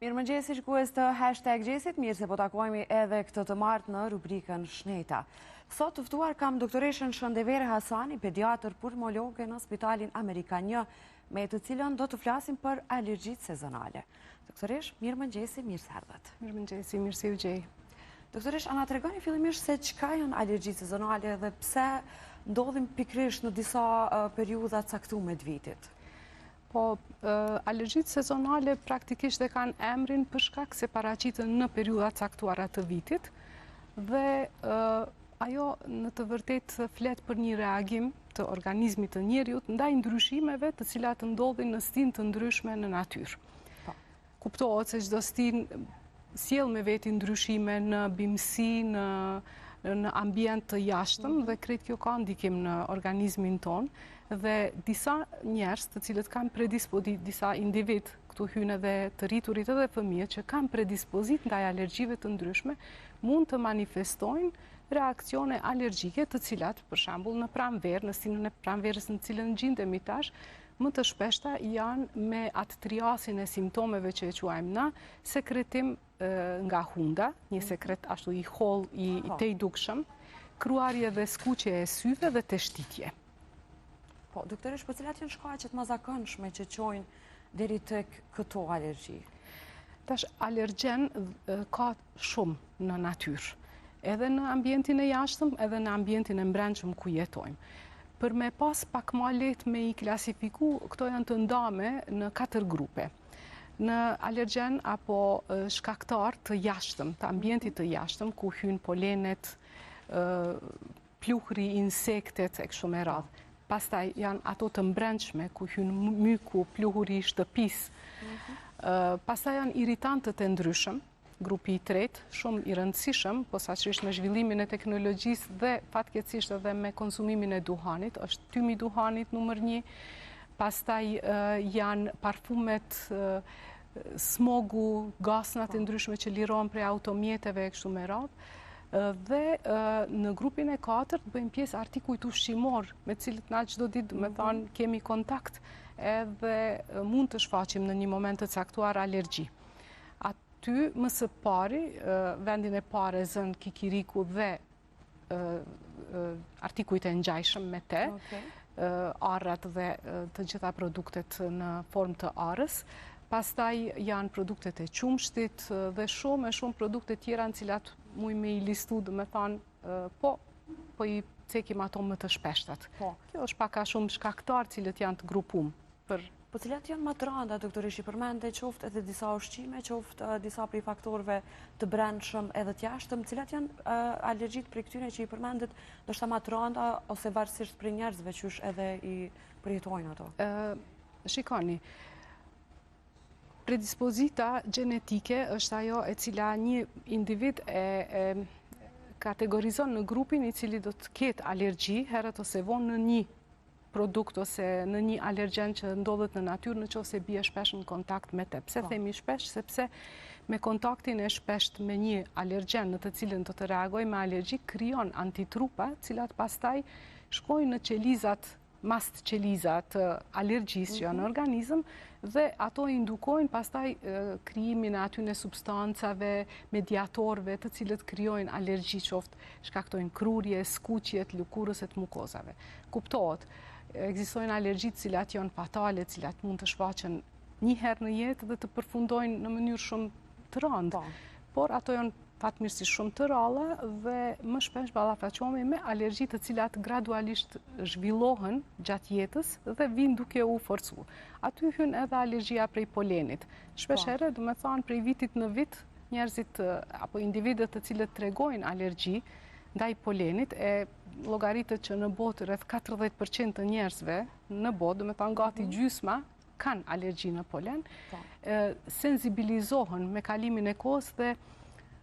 Mirëmëngjesi shikues të #Gjesit, mirë se po takojmë edhe këtë të martë në rubrikën Shneta. Sot të ftuar kam doktoreshën Shëndevere Hasani, pediatër pulmologe në Spitalin Amerikan 1, me të cilën do të flasim për alergjitë sezonale. Doktoresh, mirëmëngjesi, mirë se erdhët. Mirëmëngjesi, mirë se u gjej. Doktoresh, a na tregoni fillimisht se çka janë alergjitë sezonale dhe pse ndodhin pikërisht në disa periudha caktuar të vitit? Po, alergjitë sezonale praktikisht e kanë emrin për shkak se paraqiten në periudha caktuara të vitit dhe ajo në të vërtetë flet për një reagim të organizmit të njeriut ndaj ndryshimeve të cilat ndodhin në stinë të ndryshme në natyrë. Kuptohet se çdo stinë sjell me veti ndryshime në bimësi, në ambient të jashtëm dhe krejt kjo ka ndikim në organizmin ton dhe disa njerëz të cilët kanë predispozit, disa individ, këtu hyn edhe të rriturit edhe fëmijët që kanë predispozit ndaj alergjive të ndryshme, mund të manifestojnë reakcione alergjike të cilat, për shembull, në pranverë, në stinën e pranverës në cilën gjendemi tash, më të shpeshta janë me atë triasin e simptomeve që e quajmë na, sekretim nga hunda, një sekret ashtu i holl, i tejdukshëm, kruarje dhe skuqje e syve dhe teshtitje. Po, doktoresh, po cilat janë shkaqet më zakonshme që çojnë deri tek këto alergji? Tash, alergjen ka shumë në natyrë, edhe në ambientin e jashtëm, edhe në ambientin e brendshëm ku jetojmë. Për me pas pak ma lehtë me i klasifiku, këto janë të ndame në 4 grupe. Në alergjen apo shkaktar të jashtëm, të ambientit të jashtëm, ku hyn polenet, pluhri, insektet e kështu me radhë. Pastaj janë ato të brendshme, ku hyn myku, pluhuri i shtëpisë. Pastaj janë irritantët e ndryshëm, grupi i tretë, shumë i rëndësishëm, posaçërisht me zhvillimin e teknologjisë dhe fatkeqësisht edhe me konsumimin e duhanit, është tymi i duhanit numër 1. Pastaj janë parfumet, smogu, gasnat e ndryshme që lirohen prej automjeteve e kështu me radhë. Dhe në grupin e 4 bëjmë pjesë artikujt ushqimor, me cilët na çdo ditë, do të thonë, kemi kontakt edhe mund të shfaqim në një moment të caktuar alergji. Aty më së pari, vendin e parë e zën kikiriku dhe artikujt e ngjajshëm me te, arrat dhe të gjitha produktet në formë të arrës. Pastaj janë produktet e qumshtit dhe shumë produkte tjera në cilat muj me i listu, dhe me thanë, po i cekim ato më të shpeshtat. Kjo është pak a shumë shkaktar cilët janë të grupum. Po cilat janë më të rënda, doktoresh, i përmende qoftë edhe disa ushqime, qoftë disa prej faktorëve të brendshëm edhe të jashtëm, cilat janë alergjitë prej këtyre që i përmendet, ndoshta më të rënda ose varësisht prej njerëzve që edhe i përjetojnë ato? Shikoni, predispozita gjenetike është ajo e cila një individ e kategorizon në grupin i cili do të ketë alergji herët ose vonë në një produkt ose në një alergjen që ndodhet në natyrë nëse bie shpesh në kontakt me te. Pse themi shpesh? Sepse me kontaktin e shpesht me një alergjen në të cilën do të reagoj me alergji, krijon antitrupa, cilat pastaj shkojnë në qelizat, mast qelizat alergjisë që janë në organizëm dhe ato indukojnë pastaj krijimin e atyne substancave, mediatorve të cilët krijojnë alergji, qoftë shkaktojnë krurje, skuqjet, lëkurës e të mukozave. Kuptohet, ekzistojnë alergjitë cilat janë fatale, cilat mund të shfaqen një herë në jetë dhe të përfundojnë në mënyrë shumë të rëndë. Por ato janë fatmirësisht shumë të ralla dhe më shpesh ballafaqohemi me alergjitë të cilat gradualisht zhvillohen gjatë jetës dhe vijnë duke u forcuar. Aty hyn edhe alergjia prej polenit. Shpesh herë, do të thonë, prej vitit në vit, njerëzit apo individët të cilët tregojnë alergji ndaj polenit e llogaritet që në botë rreth 40% të njerëzve në botë, do të thonë gati gjysma, kanë alergji në polen, sensibilizohen me kalimin e kohës dhe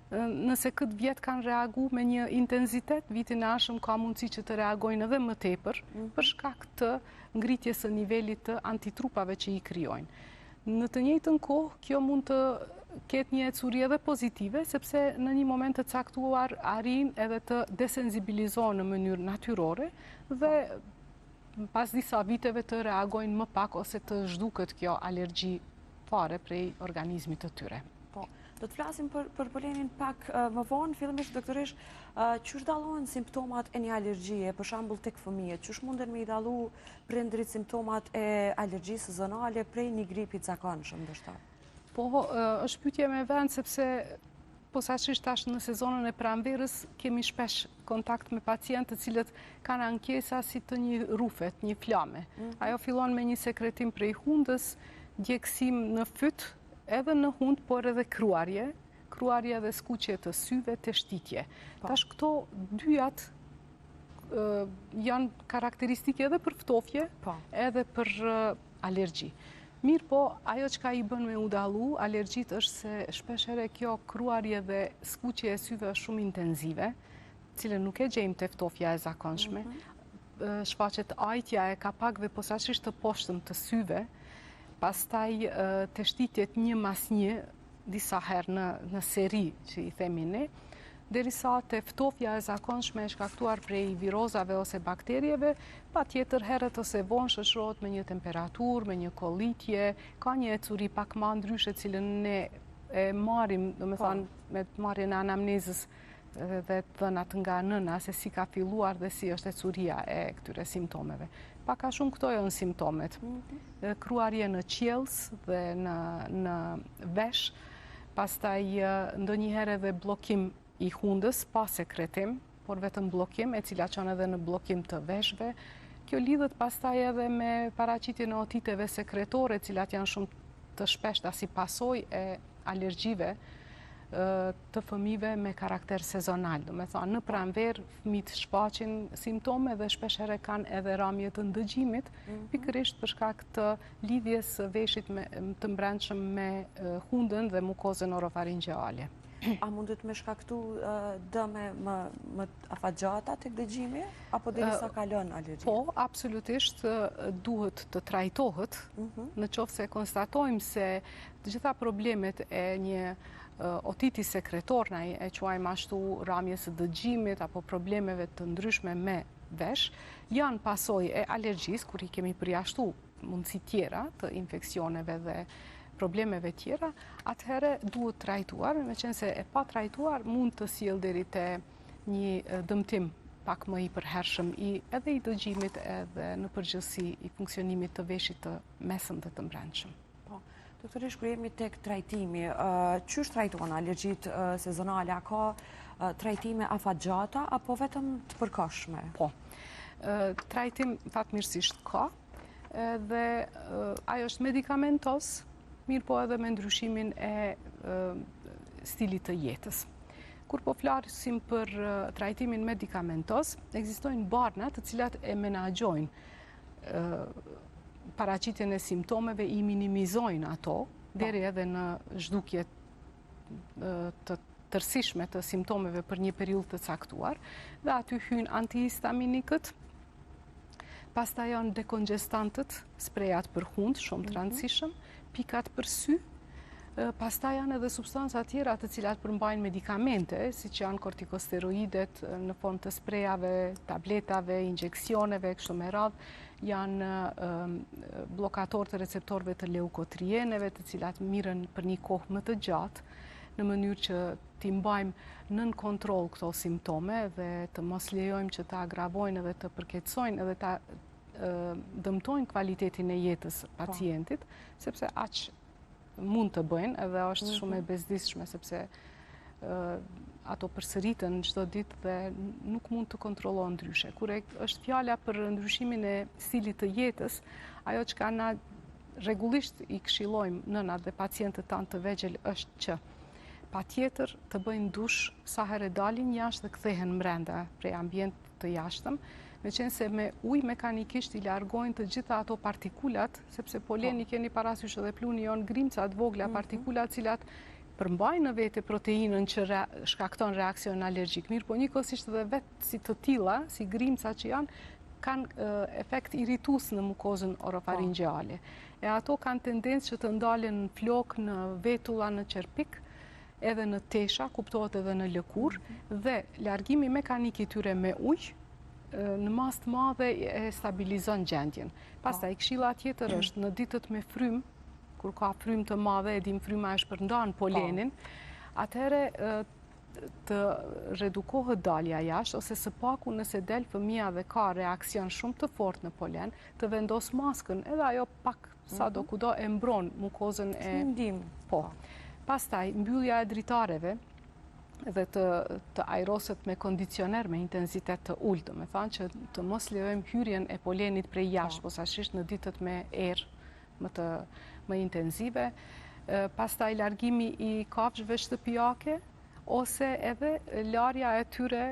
nëse këtë vjet kanë reagu me një intensitet, vitin e ardhshëm ka mundësi që të reagojnë edhe më tepër për shkak të ngritjes së nivelit të antitrupave që i krijojnë. Në të njëjtën kohë, kjo mund të ketë një ecuri edhe pozitive, sepse në një moment të caktuar arrin edhe të desensibilizohen në mënyrë natyrore dhe pas disa viteve të reagojnë më pak ose të zhduket kjo alergji fare prej organizmit të tyre. Do të flasim për polenin pak më vonë, fillimisht doktoresh, qysh dallohen simptomat e një alergjie, për shembull tek fëmijët, qysh munden me i dallu prindrit simptomat e alergjisë sezonale prej një gripi të zakonshëm ndoshta? Po, është pyetje me vend sepse posaçërisht tash në sezonën e pranverës kemi shpesh kontakt me pacientë të cilët kanë ankesa si të një rufet, një flame. Ajo fillon me një sekretim prej hundës, djegësim në fyt, edhe në hund, por edhe kruarje dhe skuqje të syve, të shtitje. Tash këto dyjat janë karakteristike edhe për ftofje, edhe për alergji. Mirë po, ajo që ka i bën me u dallu alergjit është se shpeshere kjo kruarje dhe skuqje e syve është shumë intenzive, cilën nuk e gjejmë të ftofja e zakonshme. Shfaqet ajtja e kapakve posaçërisht të poshtëm të syve, pastaj të shtitjet një mas një, disa herë në seri që i themi ne, derisa të ftofja e zakonshme e shkaktuar prej virozave ose bakterieve, patjetër herët ose vonë shoqërohet me një temperaturë, me një kollitje, ka një ecuri pak më ndryshe cilën ne e marrim, domethënë me marrjen e anamnezës dhe të dhënat nga nëna se si ka filluar dhe si është ecuria e këtyre simptomeve. Pak a shumë këto janë simptomet. Kruarje në qiells dhe në vesh, pastaj ndonjëherë edhe bllokim i hundës pa sekretim, por vetëm bllokim, e cila çon edhe në bllokim të veshve. Kjo lidhet pastaj edhe me paraqitjen e otiteve sekretore, cilat janë shumë të shpeshta si pasojë e alergjive të fëmijëve me karakter sezonal. Do me thonë, në pranverë fëmijët shfaqin simptome dhe shpeshere kanë edhe ramje të ndëgjimit, pikërisht për shkak të lidhjes së veshit të mbrëmshëm me hundën dhe mukozën orofaringeale. A mundet me shkaktu dëme më afatgjata tek dëgjimi, apo derisa kalon alergjia? Po, absolutisht duhet të trajtohet, në qoftë se konstatojmë se të gjitha problemet e një otiti sekretor, na e quajmë ashtu ramjes së dëgjimit apo problemeve të ndryshme me vesh, janë pasojë e alergjisë, kur i kemi përjashtu mundësi tjera të infeksioneve dhe problemeve tjera, atëherë duhet trajtuar, me qenë se e pa trajtuar mund të sjellë deri te një dëmtim pak më i përhershëm edhe i dëgjimit edhe në përgjithësi i funksionimit të veshit të mesëm dhe të mbrëmshëm. Po, doktoresh, kur jemi tek trajtimi, çysh trajtohen alergjit sezonale? A ka trajtime afatgjata apo vetëm të përkohshme? Po, trajtim fatmirësisht ka, dhe ajo është medikamentos, mirë po edhe me ndryshimin e stilit të jetës. Kur po flasim për trajtimin medikamentos, ekzistojnë barna të cilat e menaxhojnë paraqitjen e simptomeve, i minimizojnë ato, deri edhe në zhdukje të tërësishme të simptomeve për një periudhë të caktuar, dhe aty hyn antihistaminikët, pastaj janë dekongestantët, sprejat për hund, shumë të rëndësishëm, pikat për sy, pastaj janë edhe substanca tjera të cilat përmbajnë medikamente, si që janë kortikosteroidet në formë të sprejave, tabletave, injeksioneve, kështu me radhë, janë blokator të receptorëve të leukotrieneve, të cilat mirën për një kohë më të gjatë, në mënyrë që t'i mbajmë nën kontroll këto simptome dhe të mos lejojmë që ta agravojnë edhe të përkeqësojnë edhe ta dëmtojnë kvalitetin e jetës pacientit, sepse aq mund të bëjnë, edhe është shumë e bezdisshme, sepse ato përsëritën çdo ditë dhe nuk mund të kontrollohen ndryshe. Kur është fjala për ndryshimin e stilit të jetës, ajo që na rregullisht i këshillojmë nënat dhe pacientët tanë të vegjël është që patjetër të bëjnë dush sa herë dalin jashtë dhe kthehen brenda prej ambientit të jashtëm, me qenë se me ujë mekanikisht i largojnë të gjitha ato partikulat, sepse poleni keni parasysh edhe pluni janë grimcat vogla partikulat cilat përmbajnë në vete proteinën që shkakton reakcion alergjik. Mirë, po njëkohësisht edhe vetë si të tilla, si grimca që janë, kanë efekt irritus në mukozën orofaringeale. E ato kanë tendencë që të ndalen në flok, në vetulla, në qerpik, edhe në tesha, kuptohet edhe në lëkur, dhe largimi mekanik i tyre me ujë në mas të madhe e stabilizon gjendjen. Pastaj këshilla tjetër është në ditët me frymë, kur ka frymë të madhe, e dim fryma e shpërndan polenin, atëherë të redukohet dalja jashtë, ose së paku nëse del fëmia dhe ka reakcion shumë të fort në polen, të vendos maskën, edhe ajo pak sa do kudo e mbron mukozën e... Po. Pastaj, mbyllja e dritareve dhe të ajroset me kondicioner me intensitet të ullt, me thanë që të mos lejojmë hyrjen e polenit prej jashtë, posaçërisht në ditët me erë më intenzive. Pastaj, largimi i kafshëve shtëpiake, ose edhe larja e tyre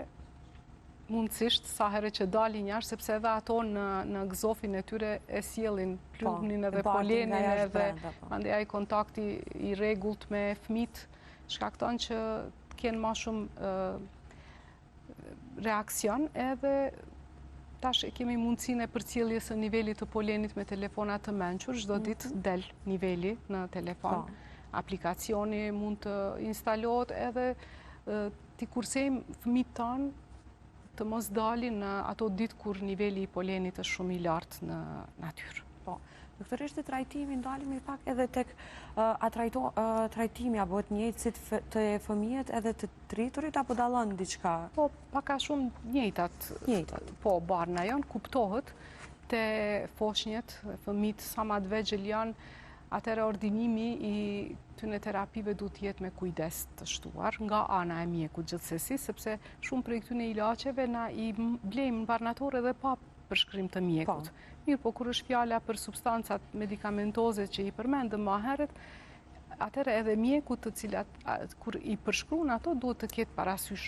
mundësisht sa herë që dalin jashtë, sepse edhe ato në gëzofin e tyre e sjellin pluhnin edhe polenin edhe mandej ai kontakti i rregullt me fëmijët shkakton që kenë më shumë reakcion, edhe tash e kemi mundësinë e përcjelljes së nivelit të polenit me telefona të mençur, çdo ditë del niveli në telefon. Aplikacioni mund të instalohet edhe t'i kursejmë fëmijët tanë të mos dalin në ato ditë kur niveli i polenit është shumë i lartë në natyrë. Po, doktorisht të trajtimi ndalemi pak edhe tek trajtimi apo të njëjtë si të fëmijët edhe të rriturit apo dallon diçka? Po, pak a shumë njëjtat. Po, barna janë, kuptohet te foshnjët, fëmijët sa më të vegjël janë. Atëherë ordinimi i këtyre terapive duhet të jetë me kujdes të shtuar nga ana e mjekut gjithsesi, sepse shumë prej këtyre ilaçeve na i blejmë në barnatore dhe pa përshkrim të mjekut. Mirë, po kur është fjala për substancat medikamentoze që i përmendëm më herët, atëherë edhe mjekut të cilat kur i përshkruan ato duhet të ketë parasysh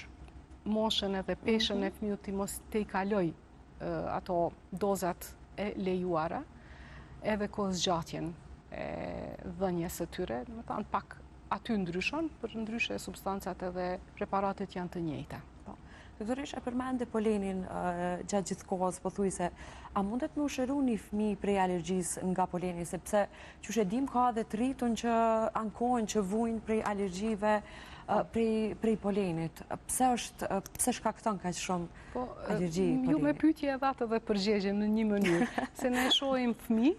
moshën edhe peshën e fëmijët të mos te i kaloj ato dozat e lejuara, edhe kohëzgjatjen e dhënjes së tyre, do të thonë pak aty ndryshon, për ndryshe substancat edhe preparatet janë të njëjta. Doktorisht, e përmendë polenin gjatë gjithë kohës, pothuajse, a mundet me u shëru një fëmijë prej alergjisë nga poleni, sepse që dim ka dhe të rritun që ankohen që vujnë prej alergjive, prej polenit. Pse shkakton kaq shumë alergji polenit? Ju me pyetje edhe atë dhe përgjigje në një mënyrë, se ne shohim fëmijë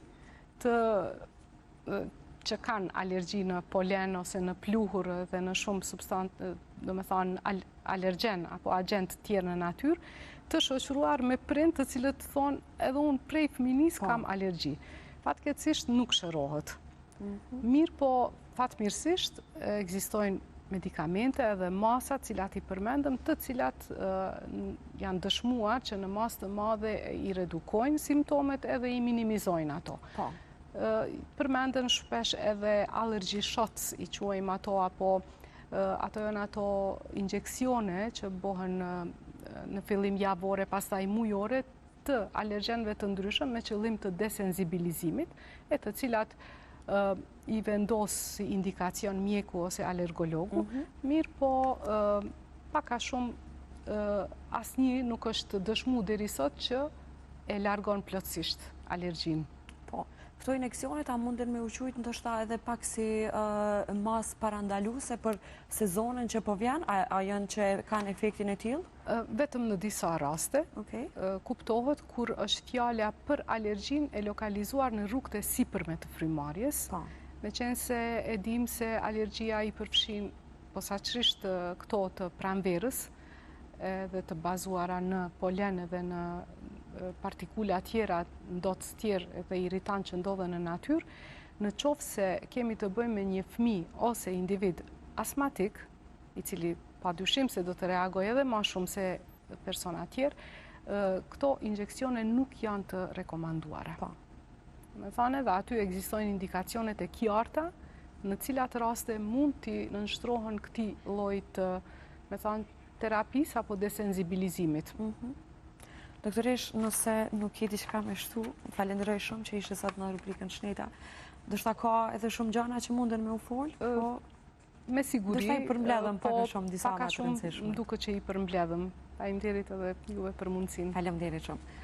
që kanë alergji në polen ose në pluhur dhe në shumë substancë, do me thonë alergjen apo agent tjerë në natyrë, të shoqëruar me prind të cilët thonë edhe unë prej fëminis kam alergji. Fatkeqësisht nuk shërohet. Mirë po, fatmirësisht, ekzistojnë medikamente edhe masa cilat i përmendëm, të cilat janë dëshmuar që në masë të madhe i redukojnë simptomet edhe i minimizojnë ato. Përmenden shpesh edhe allergy shots, i quajmë ato, apo ato janë ato injeksione që bëhen në fillim javore, pastaj mujore, të alergjenëve të ndryshëm me qëllim të desensibilizimit, e të cilat i vendos si indikacion mjeku ose alergologu. Mirë po, pak a shumë asnjë nuk është dëshmu deri sot që e largon plotësisht alergjin. Po, këto injeksionet a munden me uqujt ndoshta edhe pak si mas parandaluse për sezonën që po vjen? A janë që kanë efektin e tillë? Vetëm në disa raste. Kuptohet kur është fjala për alergjin e lokalizuar në rrugët e sipërme të frymarrjes. Meqense e dim se alergjia i përfshin posaçërisht këto të pranverës dhe të bazuara në polen dhe në partikula tjera, ndotës tjerë dhe irritant që ndodhen në natyrë, në qoftë se kemi të bëjmë me një fëmijë ose individ astmatik, i cili padyshim se do të reagoj edhe më shumë se persona tjerë, këto injeksione nuk janë të rekomanduara. Me thënë edhe aty ekzistojnë indikacionet e qarta, në cilat raste mund t'i nënshtrohen këtij lloji të, me thënë, terapisë apo desensibilizimit. Doktorish, nëse nuk je diçka me shtu, falenderoj shumë që ishe sot në rubrikën Shneta. Dështa ka edhe shumë gjana që munden me u folë? Me siguri. Dështa i përmbledhëm pak a shumë disa më të rëndësishme. Pak a shumë duke që i përmbledhëm. Faleminderit edhe juve për mundësinë. Faleminderit shumë.